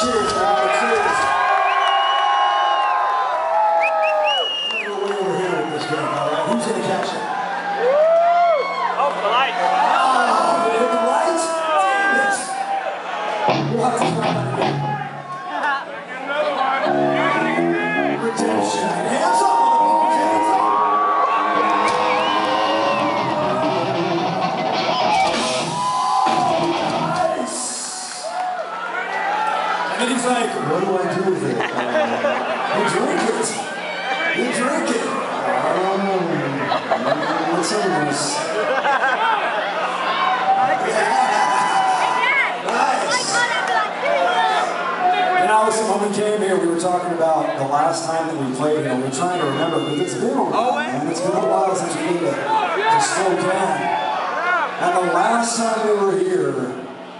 Cheers, man. Cheers. I'm gonna go way over here with this drink, all right? Who's gonna catch it? Oh, the light. Oh, you hit the lights? Damn it. We'll have to try that again. Redemption. Hands up, motherfuckers. Hands up. Nice. And he's like, what do I do with it? You drink it. You drink it. What's in this? When we came here, we were talking about the last time that we played here. We were trying to remember, because it's been a while, man. It's been a while since we've been to Spokane. And the last time we were here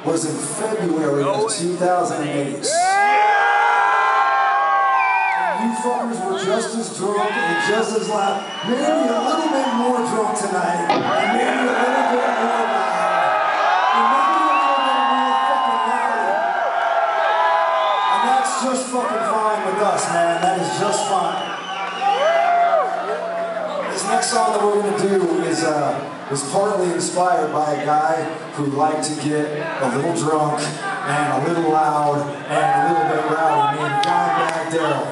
was in February of 2008. And you fuckers were just as drunk and just as loud. Maybe a little bit more drunk tonight. And maybe a little bit more loud. Just fucking fine with us, man. That is just fine. This next song that we're gonna do is partly inspired by a guy who liked to get a little drunk and a little loud and a little bit rowdy, named Dimebag Darrell.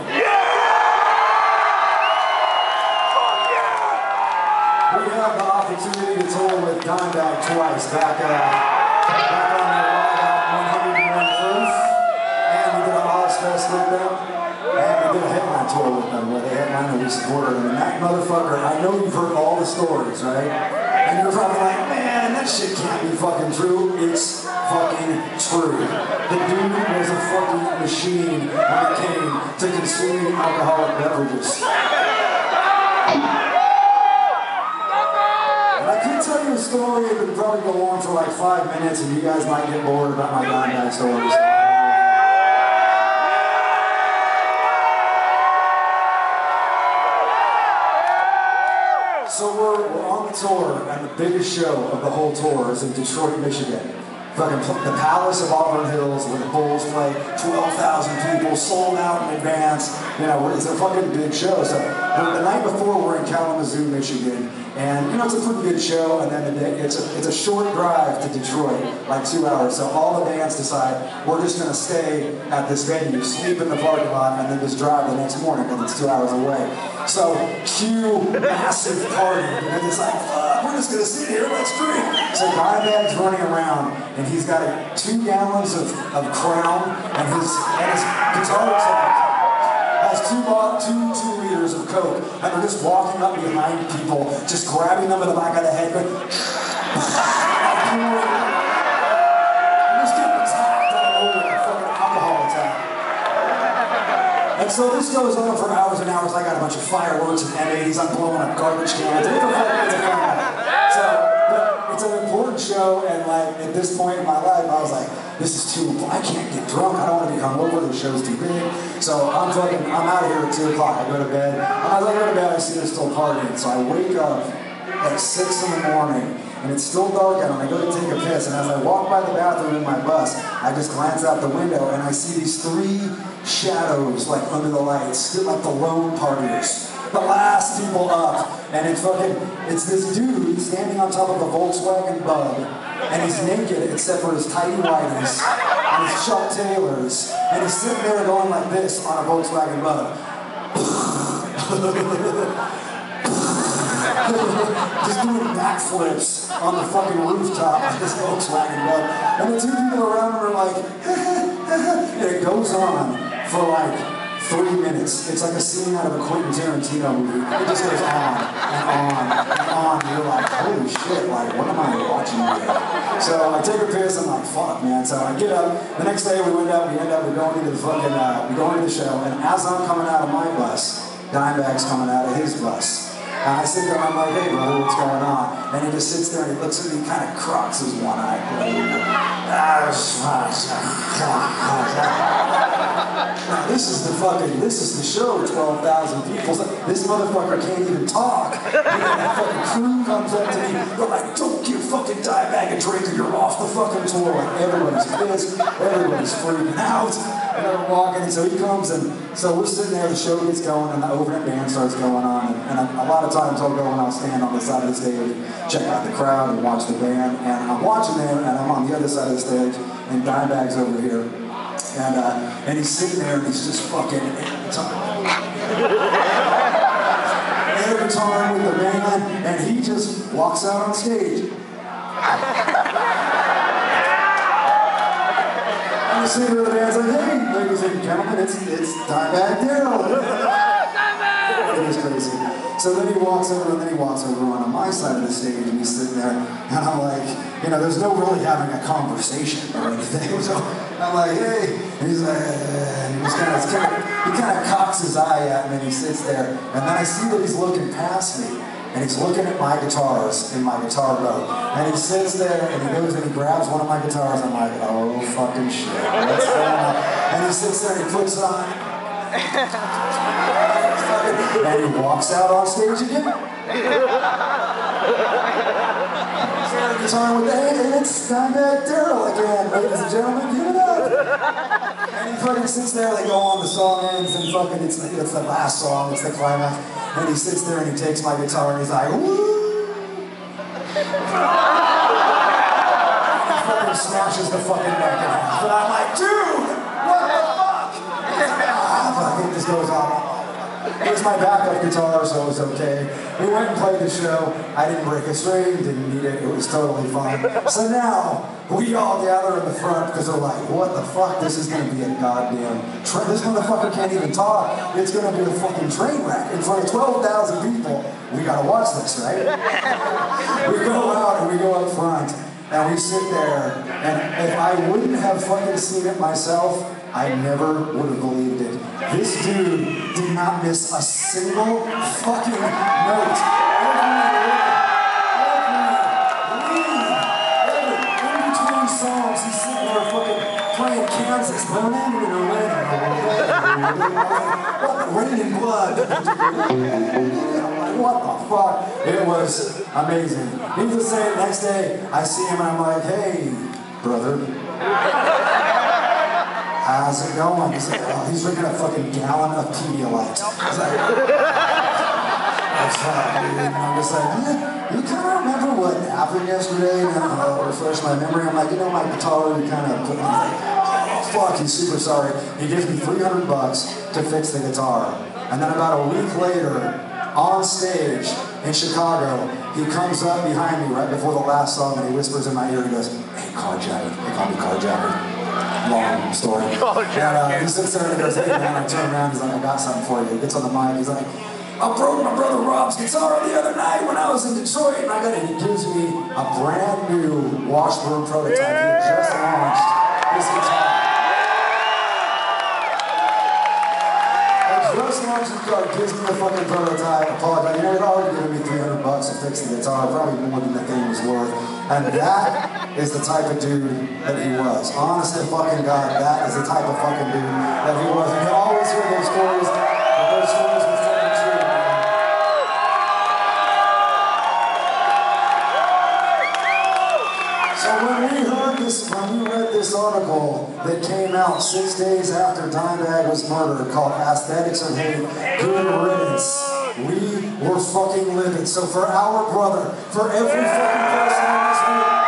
We had the opportunity to tour with Dimebag twice back on the Fest with them, and we did a headline tour with them where they headlined and we supported them. And that motherfucker, I know you've heard all the stories, right? And you're probably like, man, that shit can't be fucking true. It's fucking true. The dude was a fucking machine when it came to consuming alcoholic beverages. And I could tell you a story that would probably go on for like 5 minutes, and you guys might get bored about my Dimebag stories. So we're on the tour, and the biggest show of the whole tour is in Detroit, Michigan. Fucking the Palace of Auburn Hills, where the Bulls play, 12,000 people, sold out in advance. You know, it's a fucking big show. So the night before, we're in Kalamazoo, Michigan, and you know it's a pretty good show. And then the day, it's a short drive to Detroit, like 2 hours. So all the bands decide we're just gonna stay at this venue, sleep in the parking lot, and then just drive the next morning because it's 2 hours away. So cue massive party because it's like, fuck, we're just gonna sit here, let's drink. So Dimebag's running around and he's got 2 gallons of Crown and his guitar has 2 liters of Coke, and they're just walking up behind people, just grabbing them in the back of the head, going, just getting attacked all over, a fucking alcohol attack. And so this goes on for hours and hours. I got a bunch of fireworks and M80s. I'm blowing up garbage cans. It's a fun night. So, but it's an important show, and like at this point in my life, I was like, this is too. I can't get drunk. I don't want to be hungover. The show's too big. So I'm out of here at 2 o'clock. I go to bed. And as I go to bed, I see they're still partying. So I wake up at 6 in the morning. And it's still dark out, and I go to take a piss, and as I walk by the bathroom in my bus, I just glance out the window, and I see these 3 shadows, like, under the lights, like the lone partiers, the last people up, and it's this dude standing on top of a Volkswagen Bug, and he's naked except for his tidy whities, and his Chuck Taylors, and he's sitting there going like this on a Volkswagen Bug. Just doing backflips on the fucking rooftop of this Volkswagen Bug. And the 2 people around him are like, and it goes on for like 3 minutes. It's like a scene out of a Quentin Tarantino movie. It just goes on and on and on. And you're like, holy shit, like, what am I watching here? So I take a piss, I'm like, fuck, man. So I get up. The next day we're going into the fucking, we're going to the show. And as I'm coming out of my bus, Dimebag's coming out of his bus. And I sit there and I'm like, hey brother, what's going on? And he just sits there and he looks at me, he kind of crocks his one eye. Now this is the show, 12,000 people. This motherfucker can't even talk. And then that fucking crew comes up to me, they're like, don't give fucking Dimebag a drink or you're off the fucking tour. Like everybody's pissed, everybody's freaking out. And they're walking, and so he comes, and so we're sitting there, the show gets going, and the overnight band starts going on, and a lot of times I'll go and I'll stand on the side of the stage, check out the crowd, and watch the band, and I'm watching them, and I'm on the other side of the stage, and Dimebag's over here, and he's sitting there, and he's just fucking every time with the band, and he just walks out on stage. And the singer of the band's like, hey, ladies and gentlemen, it's Dimebag Darrell. It was crazy. So then he walks over, and then he walks over on my side of the stage, and he's sitting there, and I'm like, you know, there's no really having a conversation or anything. So I'm like, hey, and he's like, and he kind of cocks his eye at me, and he sits there, and then I see that he's looking past me. And he's looking at my guitars in my guitar row. And he sits there and he goes and he grabs one of my guitars. I'm like, oh, fucking shit. What's going on? And he sits there and he puts it on. And he walks out on stage again. Guitar with the hand, and it's Dimebag Darrell again, ladies and gentlemen, give it up. And he fucking sits there, they go on, the song ends, and fucking it's the last song, it's the climax. And he sits there and he takes my guitar and he's like, woo! And he fucking smashes the fucking neck in half. And I'm like, dude, what the fuck? I think this goes on. It was my backup guitar, so it was okay. We went and played the show. I didn't break a string, didn't need it. It was totally fine. So now, we all gather in the front because they're like, what the fuck? This is going to be a goddamn train. This motherfucker can't even talk. It's going to be a fucking train wreck. In front of 12,000 people, we got to watch this, right? We go out and we go up front, and we sit there, and if I wouldn't have fucking seen it myself, I never would have believed it. This dude did not miss a single fucking note. In between songs, he's sitting there fucking playing Kansas. Rain and blood. I'm like, what the fuck? It was amazing. Needless to say, the next day, I see him and I'm like, hey, brother. How's it going? He's like, oh, he's drinking a fucking gallon of Pedialyte. I was like, I'm just like, yeah, you kind of remember what happened yesterday? And refresh my memory. I'm like, you know, my guitar, you kind of put me like, oh, fuck, he's super sorry. He gives me $300 to fix the guitar. And then about a week later, on stage in Chicago, he comes up behind me right before the last song and he whispers in my ear, he goes, hey, carjacker. They call me carjacker. Long story. And he sits there and he goes, hey man, I turn around, he's like, I got something for you. He gets on the mic, he's like, I broke my brother Rob's guitar the other night when I was in Detroit, and I got it. He gives me a brand new Washburn prototype. He had just launched this guitar. Just launched the guitar, gives me a fucking prototype, apologize. You know, he'd already given me $300 to fix the guitar, probably more than the thing was worth. And that is the type of dude that he was. Honest to fucking God, that is the type of fucking dude that he was. And you always hear those stories, but those stories were fucking true, man. So when we read this article that came out 6 days after Dimebag was murdered called Aesthetics of Hate, Good Riddance, we were fucking livid. So for our brother, for every fucking person in this room,